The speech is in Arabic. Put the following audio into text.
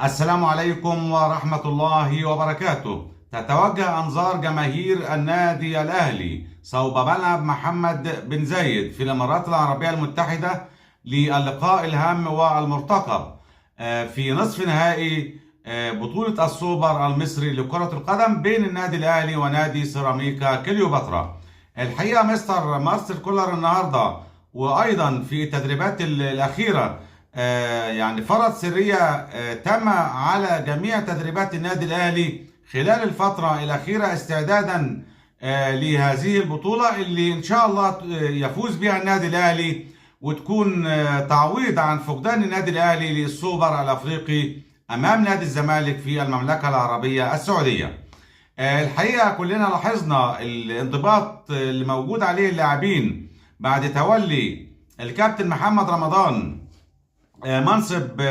السلام عليكم ورحمة الله وبركاته. تتوجه أنظار جماهير النادي الأهلي صوب ملعب محمد بن زايد في الإمارات العربية المتحدة للقاء الهام والمرتقب في نصف نهائي بطولة السوبر المصري لكرة القدم بين النادي الأهلي ونادي سيراميكا كليوباترا. الحقيقة مستر مارسيل كولر النهاردة وأيضا في التدريبات الأخيرة يعني فرض سرية تم على جميع تدريبات النادي الأهلي خلال الفترة الأخيرة استعدادا لهذه البطولة اللي إن شاء الله يفوز بها النادي الأهلي وتكون تعويض عن فقدان النادي الأهلي للسوبر الأفريقي أمام نادي الزمالك في المملكة العربية السعودية. الحقيقة كلنا لاحظنا الانضباط اللي موجود عليه اللاعبين بعد تولي الكابتن محمد رمضان منصب